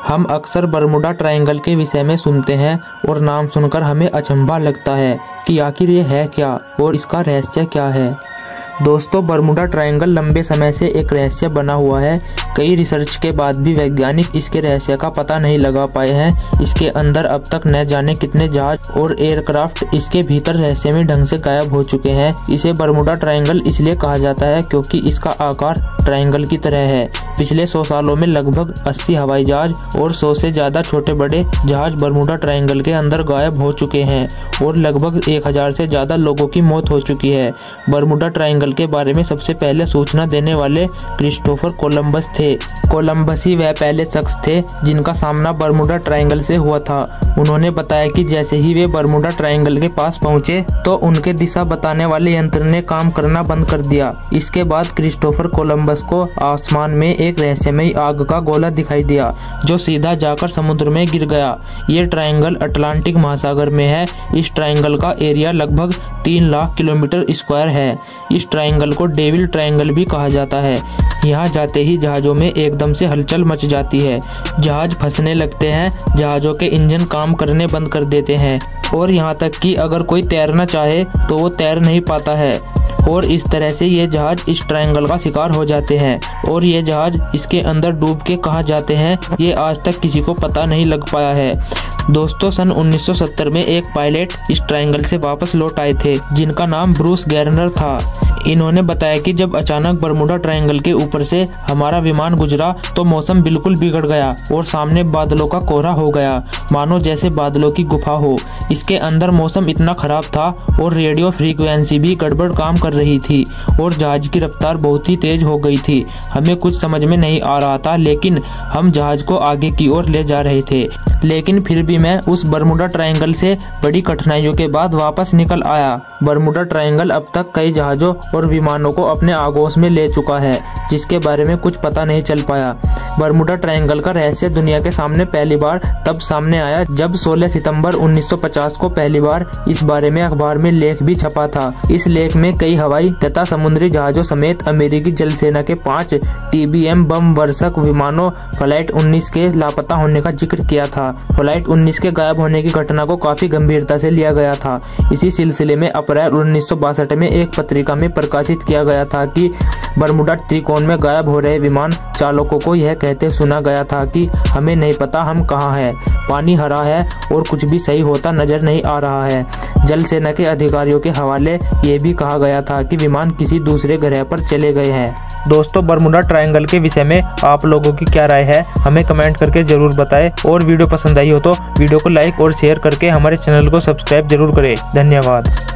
हम अक्सर Bermuda triangle के विषय में सुनते हैं और नाम सुनकर हमें अचंभा लगता है कि आखिर ये है क्या और इसका रहस्य क्या है। दोस्तों, बरमुडा ट्रायंगल लंबे समय से एक रहस्य बना हुआ है। कई रिसर्च के बाद भी वैज्ञानिक इसके रहस्य का पता नहीं लगा पाए हैं। इसके अंदर अब तक न जाने कितने जहाज और एयरक्राफ्ट इसके भीतर रहस्यमय ढंग से गायब हो चुके हैं। इसे बरमुडा ट्रायंगल इसलिए कहा जाता है क्योंकि इसका आकार ट्रायंगल की तरह है। पिछले 100 सालों में लगभग 80 हवाई जहाज और 100 से ज्यादा छोटे बड़े जहाज बरमुडा ट्रायंगल के अंदर गायब हो चुके हैं और लगभग 1000 से ज्यादा लोगों की मौत हो चुकी है। बरमुडा ट्रायंगल के बारे में सबसे पहले सूचना देने वाले क्रिस्टोफर कोलंबस थे। कोलंबस ही वह पहले शख्स थे जिनका सामना बरमुडा ट्रायंगल से हुआ था। उन्होंने बताया कि जैसे ही वे बरमुडा ट्रायंगल के पास पहुंचे तो उनके दिशा बताने वाले यंत्र ने काम करना बंद कर दिया। इसके बाद क्रिस्टोफर कोलंबस को आसमान में एक रहस्यमयी आग का गोला दिखाई दिया जो सीधा जाकर समुद्र में गिर गया। ये ट्रायंगल अटलांटिक महासागर में है। इस ट्रायंगल का एरिया लगभग 3 लाख किलोमीटर स्क्वायर है। इस ट्रायंगल को डेविल ट्रायंगल भी कहा जाता है। यहाँ जाते ही जहाजों में एकदम से हलचल मच जाती है। जहाज फंसने लगते हैं, जहाजों के इंजन काम करने बंद कर देते हैं और यहाँ तक कि अगर कोई तैरना चाहे तो वो तैर नहीं पाता है। और इस तरह से ये जहाज इस ट्रायंगल का शिकार हो जाते हैं और ये जहाज इसके अंदर डूब के कहाँ जाते हैं ये आज तक किसी को पता नहीं लग पाया है। दोस्तों, सन 1970 में एक पायलट इस ट्रायंगल से वापस लौट आए थे जिनका नाम ब्रूस गैर्नर था। इन्होंने बताया कि जब अचानक बरमुडा ट्रायंगल के ऊपर से हमारा विमान गुजरा तो मौसम बिल्कुल बिगड़ गया और सामने बादलों का कोहरा हो गया, मानो जैसे बादलों की गुफा हो। इसके अंदर मौसम इतना खराब था और रेडियो फ्रीक्वेंसी भी गड़बड़ काम कर रही थी और जहाज की रफ्तार बहुत ही तेज हो गई थी। हमें कुछ समझ में नहीं आ रहा था, लेकिन हम जहाज को आगे की ओर ले जा रहे थे। लेकिन फिर भी मैं उस बरमुडा ट्रायंगल से बड़ी कठिनाइयों के बाद वापस निकल आया। बरमुडा ट्रायंगल अब तक कई जहाजों और विमानों को अपने आगोश में ले चुका है, जिसके बारे में कुछ पता नहीं चल पाया। बरमुडा ट्रायंगल का रहस्य दुनिया के सामने पहली बार तब सामने आया जब 16 सितंबर 1950 को पहली बार इस बारे में अखबार में लेख भी छपा था। इस लेख में कई हवाई तथा समुद्री जहाजों समेत अमेरिकी जल सेना के 5 TBM बम वर्षक विमानों फ्लाइट 19 के लापता होने का जिक्र किया था। फ्लाइट 19 के गायब होने की घटना को काफी गंभीरता से लिया गया था। इसी सिलसिले में अप्रैल 1962 में एक पत्रिका में प्रकाशित किया गया था कि बरमुडा त्रिकोण में गायब हो रहे विमान चालकों को यह कहते सुना गया था कि हमें नहीं पता हम कहाँ हैं, पानी हरा है और कुछ भी सही होता नजर नहीं आ रहा है। जल सेना के अधिकारियों के हवाले ये भी कहा गया था कि विमान किसी दूसरे ग्रह पर चले गए हैं। दोस्तों, बरमुडा ट्रायंगल के विषय में आप लोगों की क्या राय है हमें कमेंट करके जरूर बताएं और वीडियो पसंद आई हो तो वीडियो को लाइक और शेयर करके हमारे चैनल को सब्सक्राइब जरूर करें। धन्यवाद।